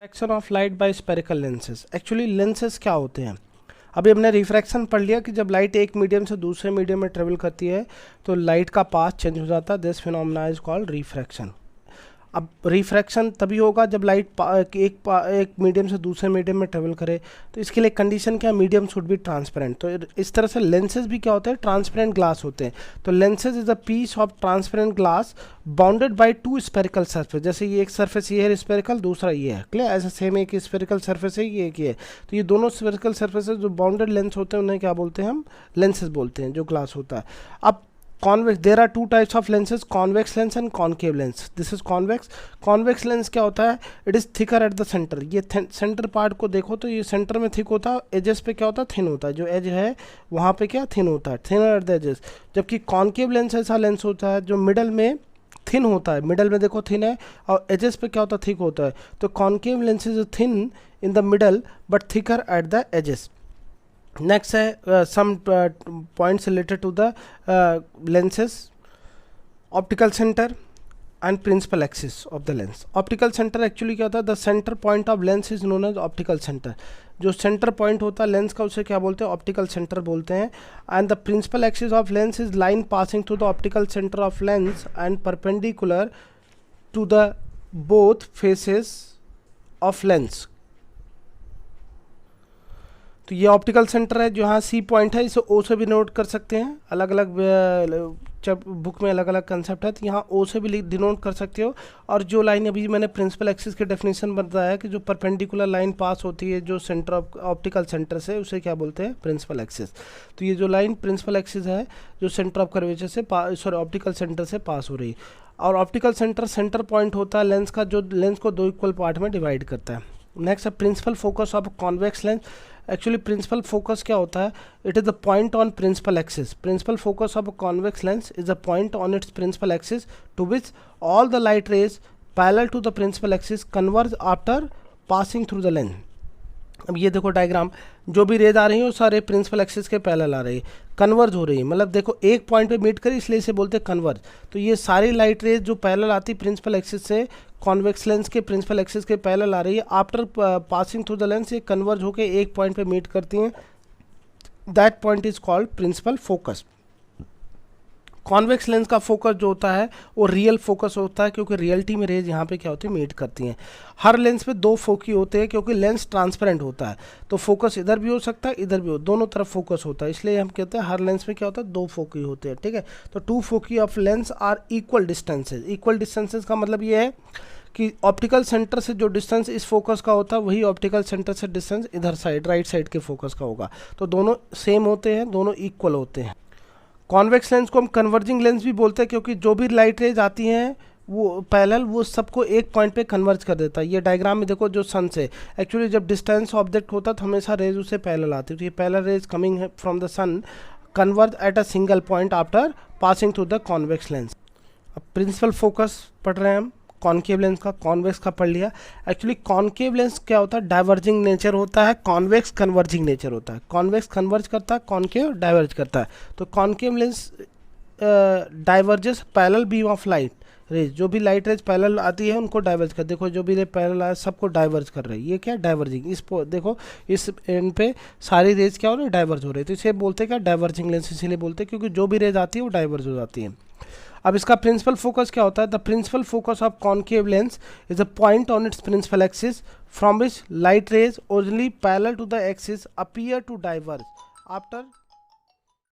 Refraction of light by spherical lenses. Actually lenses क्या होते हैं, अभी हमने रिफ्रैक्शन पढ़ लिया कि जब लाइट एक मीडियम से दूसरे मीडियम में ट्रेवल करती है तो लाइट का पाथ चेंज हो जाता है। This phenomena is called refraction. अब रिफ्रैक्शन तभी होगा जब लाइट एक मीडियम से दूसरे मीडियम में ट्रेवल करे, तो इसके लिए कंडीशन क्या, मीडियम शुड बी ट्रांसपेरेंट। तो इस तरह से लेंसेज भी क्या होते हैं, ट्रांसपेरेंट ग्लास होते हैं। तो lenses is a piece of transparent glass bounded by two spherical surface. जैसे ये एक सरफेस ये है स्पेरिकल, दूसरा ये है, क्लियर। ऐसे सेम एक स्पेरिकल सरफेस है, ये एक ये है। तो ये दोनों स्पेरिकल सरफेसेस जो बाउंडेड लेंस होते हैं उन्हें क्या बोलते हैं, हम लेंसेज बोलते हैं, जो ग्लास होता है। अब convex, there are two types of lenses, convex lens and concave lens. This is convex. Convex lens क्या होता है, it is thicker at the centre. ये सेंटर पार्ट को देखो तो ये सेंटर में थिक होता है, एजेस पे क्या होता है, थिन होता है। जो एज है वहाँ पे क्या थिन होता है, थिनर एट द एजेस। जबकि कॉन्केव लेंस ऐसा लेंस होता है जो मिडल में थिन होता है, मिडल में देखो थिन है और एजेस पे क्या होता है, थिक होता है। तो concave lens is thin in the middle but thicker at the edges. Next है some points related to the lenses, optical centre and principal axis of the lens. Optical centre actually क्या होता है, the centre point of lens is known as optical centre. जो centre point होता है lens का उसे क्या बोलते हैं, ऑप्टिकल सेंटर बोलते हैं। And the principal axis of lens is line passing through the optical centre of lens and perpendicular to the both faces of lens. तो ये ऑप्टिकल सेंटर है, जो यहाँ सी पॉइंट है, इसे ओ से भी नोट कर सकते हैं। अलग अलग बुक में अलग अलग कंसेप्ट है, तो यहाँ ओ से भी डिनोट कर सकते हो। और जो लाइन अभी मैंने प्रिंसिपल एक्सिस के डेफिनेशन बताया कि जो परपेंडिकुलर लाइन पास होती है जो सेंटर ऑफ ऑप्टिकल सेंटर से, उसे क्या बोलते हैं, प्रिंसिपल एक्सिस। तो ये जो लाइन प्रिंसिपल एक्सिस है जो सेंटर ऑफ कर्वेचर से ऑप्टिकल सेंटर से पास हो रही है। और ऑप्टिकल सेंटर सेंटर पॉइंट होता है लेंस का, जो लेंस को दो इक्वल पार्ट में डिवाइड करता है। नेक्स्ट है principal focus of convex lens. Actually principal focus क्या होता है, it is the point on principal axis. Principal focus of a convex lens is the point on its principal axis to which all the light rays parallel to the principal axis converge after passing through the lens. अब ये देखो diagram, जो भी raise आ रही है वो सारे principal axis के पैरेलल आ रही है, कन्वर्ज हो रही है। मतलब देखो एक पॉइंट पे मीट करी, इसलिए इसे बोलते हैं कन्वर्ज। तो ये सारी लाइट रेज जो पैरेलल आती है प्रिंसिपल एक्सिस से, कॉन्वेक्स लेंस के प्रिंसिपल एक्सिस के पैरेलल आ रही है, after passing through the lens ये कन्वर्ज होकर एक पॉइंट पे मीट करती हैं। That point is called principal focus. Convex lens का फोकस जो होता है वो रियल फोकस होता है, क्योंकि रियलिटी में रेज यहाँ पे क्या होती है, मीट करती हैं। हर लेंस पे दो फोकी होते हैं, क्योंकि लेंस ट्रांसपेरेंट होता है, तो फोकस इधर भी हो सकता है इधर भी हो, दोनों तरफ फोकस होता है। इसलिए हम कहते हैं हर लेंस में क्या होता है, दो फोकी होते हैं, ठीक है। तो two foci of lens are equal distances. Equal distances का मतलब ये है कि ऑप्टिकल सेंटर से जो डिस्टेंस इस फोकस का होता है वही ऑप्टिकल सेंटर से डिस्टेंस इधर साइड राइट साइड के फोकस का होगा। तो दोनों सेम होते हैं, दोनों इक्वल होते हैं। कॉन्वेक्स लेंस को हम कन्वर्जिंग लेंस भी बोलते हैं, क्योंकि जो भी लाइट रेज आती हैं वो पैरेलल, वो सबको एक पॉइंट पे कन्वर्ज कर देता है। ये डायग्राम में देखो जो सन से, एक्चुअली जब डिस्टेंस ऑब्जेक्ट होता है तो हमेशा रेज उससे पैरेलल आती है। तो ये पैरेलल रेज कमिंग है from the sun converge at a single point after passing through the convex lens. अब प्रिंसिपल फोकस पढ़ रहे हैं हम, कॉन्केव लेंस का, कॉन्वेक्स का पढ़ लिया। एक्चुअली कॉन्केव लेंस क्या होता है, डाइवर्जिंग नेचर होता है, कॉन्वेक्स कन्वर्जिंग नेचर होता है। कॉन्वेक्स कन्वर्ज करता है, कॉन्केव डाइवर्ज करता है। तो concave lens diverges parallel beam of light rays, जो भी लाइट रेज पैरेलल आती है उनको डाइवर्ज कर, देखो जो भी रेज पैरेलल आया सबको डाइवर्ज कर रही है। ये क्या डाइवर्जिंग, इस देखो इस एंड पे सारी रेज क्या हो रही है, डाइवर्ज हो रही है। तो इसे बोलते हैं क्या, डाइवर्जिंग लेंस इसीलिए बोलते हैं क्योंकि जो भी रेज आती है वो डाइवर्ज हो जाती है। अब इसका प्रिंसिपल फोकस क्या होता है, the principal focus of concave lens is a point on its principal axis from which light rays originally parallel to the axis appear to diverge after